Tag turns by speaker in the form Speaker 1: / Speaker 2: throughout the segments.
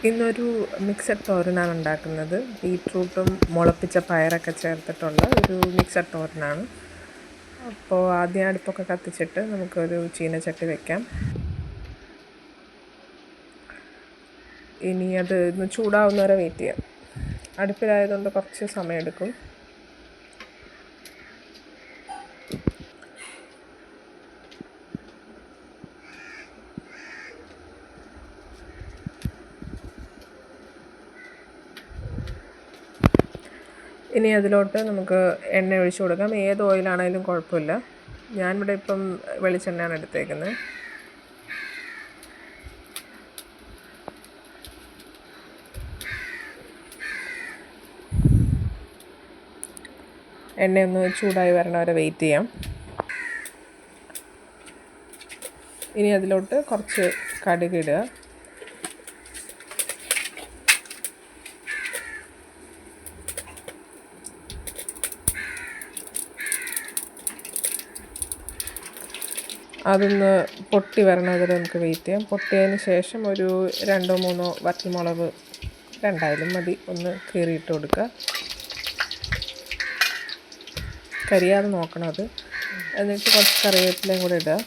Speaker 1: ഇന്നൊരു മിക്സഡ് തോരനാണ് ഉണ്ടാക്കുന്നത്. ബീറ്റ്റൂട്ടും മുളപ്പിച്ച പയറൊക്കെ ചേർത്തിട്ടുള്ള ഒരു മിക്സഡ് തോരനാണ്. അപ്പോൾ ആദ്യം അടുപ്പൊക്കെ കത്തിച്ചിട്ട് നമുക്കൊരു ചീനച്ചട്ടി വയ്ക്കാം. ഇനി അത് ഇന്ന് ചൂടാവുന്നവരെ വെയിറ്റ് ചെയ്യാം. അടുപ്പിലായതുകൊണ്ട് കുറച്ച് സമയമെടുക്കും. ഇനി അതിലോട്ട് നമുക്ക് എണ്ണ ഒഴിച്ചു കൊടുക്കാം. ഏത് ഓയിലാണെങ്കിലും കുഴപ്പമില്ല. ഞാനിവിടെ ഇപ്പം വെളിച്ചെണ്ണയാണ് എടുത്തേക്കുന്നത്. എണ്ണയൊന്ന് ചൂടായി വരണ വരെ വെയിറ്റ് ചെയ്യാം. ഇനി അതിലോട്ട് കുറച്ച് കടുക് ഇടുക. അതൊന്ന് പൊട്ടി വരണം വരെ നമുക്ക് വെയിറ്റ് ചെയ്യാം. പൊട്ടിയതിന് ശേഷം ഒരു 2-3 വറ്റൽമുളക്, 2 മതി, ഒന്ന് കീറിയിട്ട് കൊടുക്കുക. കരിയാതെ നോക്കണം അത്. എന്നിട്ട് കുറച്ച് കറിവേപ്പിലയും കൂടെ ഇടുക.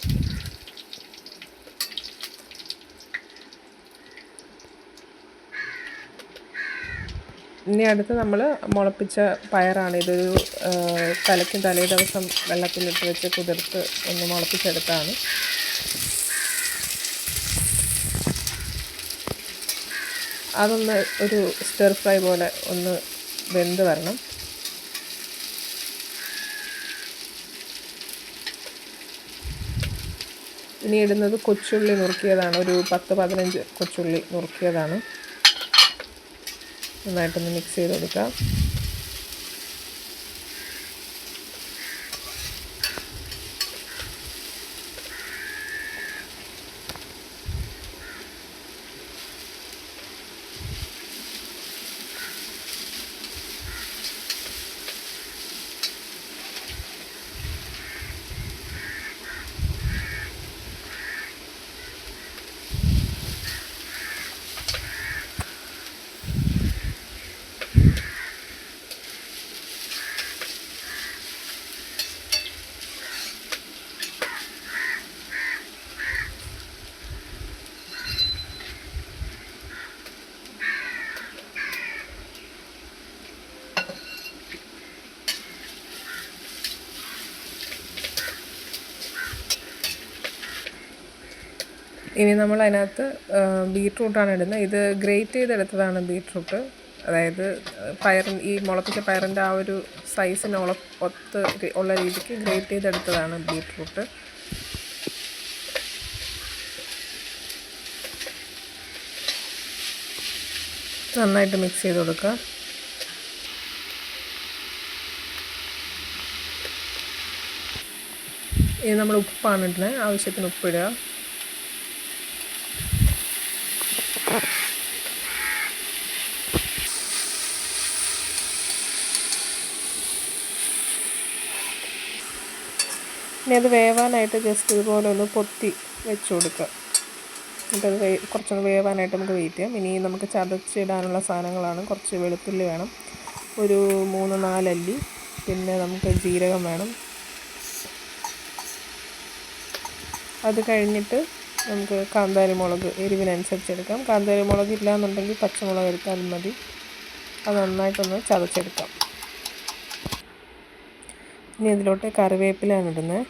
Speaker 1: ഇനി അടുത്ത് നമ്മൾ മുളപ്പിച്ച പയറാണ്. ഇതൊരു തലേ ദിവസം വെള്ളത്തിലിട്ട് വെച്ച് കുതിർത്ത് ഒന്ന് മുളപ്പിച്ചെടുത്താണ്. അതൊന്ന് ഒരു സ്റ്റിർ ഫ്രൈ പോലെ ഒന്ന് വെന്ത് വരണം. ഇനി ഇടുന്നത് കൊച്ചുള്ളി നുറുക്കിയതാണ്. ഒരു 10-15 കൊച്ചുള്ളി നുറുക്കിയതാണ്. നന്നായിട്ടൊന്ന് മിക്സ് ചെയ്ത് കൊടുക്കാം. ഇനി നമ്മൾ അതിനകത്ത് ബീറ്റ്റൂട്ടാണ് ഇടുന്നത്. ഇത് ഗ്രേറ്റ് ചെയ്തെടുത്തതാണ് ബീറ്റ്റൂട്ട്. അതായത് ഈ മുളപ്പിച്ച പയറിൻ്റെ ആ ഒരു സൈസിന് ഒത്ത് ഉള്ള രീതിക്ക് ഗ്രേറ്റ് ചെയ്തെടുത്തതാണ് ബീറ്റ്റൂട്ട്. നന്നായിട്ട് മിക്സ് ചെയ്ത് കൊടുക്കുക. ഇനി നമ്മൾ ഉപ്പാണ് ഇടുന്നത്. ആവശ്യത്തിന് ഉപ്പിടുക. ഇനി അത് വേവാനായിട്ട് ജസ്റ്റ് ഇതുപോലെ ഒന്ന് പൊത്തി വെച്ച് കൊടുക്കുക. എന്നിട്ടത് കുറച്ചൊന്ന് വേവാനായിട്ട് നമുക്ക് വെയിറ്റ് ചെയ്യാം. ഇനി നമുക്ക് ചതച്ചിടാനുള്ള സാധനങ്ങളാണ്. കുറച്ച് വെളുത്തുള്ളി വേണം, ഒരു 3-4 അല്ലി. പിന്നെ നമുക്ക് ജീരകം വേണം. അത് കഴിഞ്ഞിട്ട് നമുക്ക് കാന്താരി മുളക് എരിവിനനുസരിച്ച് എടുക്കാം. കാന്താരി മുളക് ഇല്ല എന്നുണ്ടെങ്കിൽ പച്ചമുളക് എടുത്താലും മതി. അത് നന്നായിട്ടൊന്ന് ചതച്ചെടുക്കാം. ഇനി ഇതിലോട്ട് കറിവേപ്പിലയാണ് ഇടുന്നത്.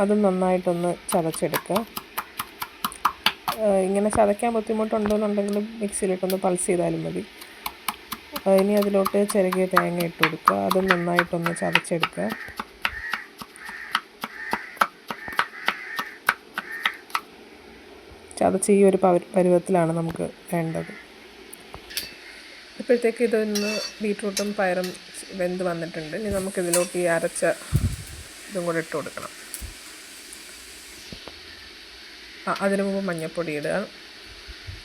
Speaker 1: അതും നന്നായിട്ടൊന്ന് ചതച്ചെടുക്കുക. ഇങ്ങനെ ചതയ്ക്കാൻ ബുദ്ധിമുട്ടുണ്ടെന്നുണ്ടെങ്കിൽ മിക്സിയിലിട്ടൊന്ന് പൾസ് ചെയ്താലും മതി. ഇനി അതിലോട്ട് ചിരകിയ തേങ്ങ ഇട്ട് കൊടുക്കുക. അതും നന്നായിട്ടൊന്ന് ചതച്ചെടുക്കുക. ചതച്ച് ഈ ഒരു പരുവത്തിലാണ് നമുക്ക് വേണ്ടത്. ഇപ്പോഴത്തേക്ക് ഇതൊന്ന് ബീറ്റ്റൂട്ടും പയറും വെന്ത് വന്നിട്ടുണ്ട്. ഇനി നമുക്കിതിലോട്ട് ഈ അരച്ച ഇതും കൂടെ ഇട്ട് കൊടുക്കണം. അതിനു മുമ്പ് മഞ്ഞൾപ്പൊടി ഇടുക.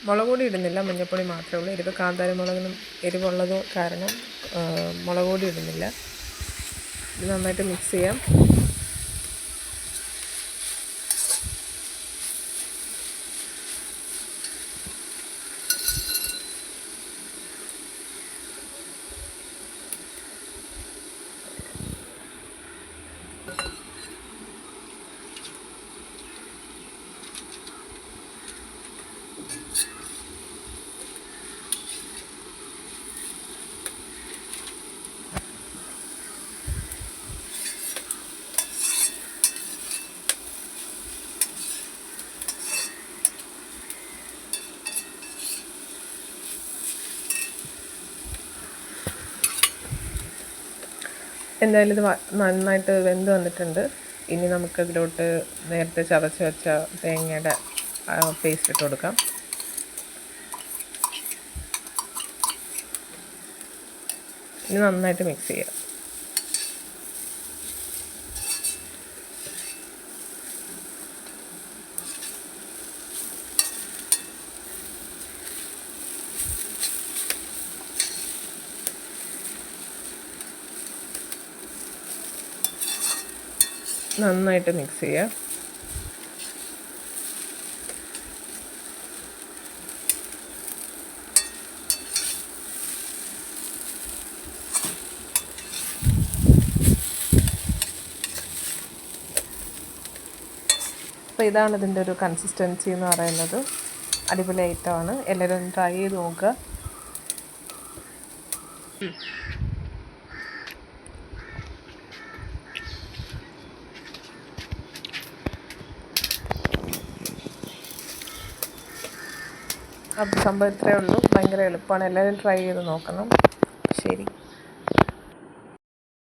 Speaker 1: മുളക് പൊടി ഇടുന്നില്ല, മഞ്ഞൾപ്പൊടി മാത്രമേ ഉള്ളൂ. എരിവ് കാന്താരി മുളകിനും എരിവുള്ളത് കാരണം മുളക് പൊടി ഇടുന്നില്ല. ഇത് നന്നായിട്ട് മിക്സ് ചെയ്യാം. എന്തായാലും ഇത് നന്നായിട്ട് വെന്ത് വന്നിട്ടുണ്ട്. ഇനി നമുക്കതിലോട്ട് നേരത്തെ ചതച്ച് വെച്ച തേങ്ങയുടെ പേസ്റ്റ് ഇട്ട് കൊടുക്കാം. ഇനി നന്നായിട്ട് മിക്സ് ചെയ്യാം. നന്നായിട്ട് മിക്സ് ചെയ്യുക. അപ്പോൾ ഇതാണ് ഇതിൻ്റെ ഒരു കൺസിസ്റ്റൻസി എന്ന് പറയുന്നത്. അടിപൊളി ഐറ്റമാണ്. എല്ലാവരും ട്രൈ ചെയ്ത് നോക്കുക. അപ്പോൾ സംഭവം ഇത്രയേ ഉള്ളൂ. ഭയങ്കര എളുപ്പമാണ്. എല്ലാവരും ട്രൈ ചെയ്ത് നോക്കണം.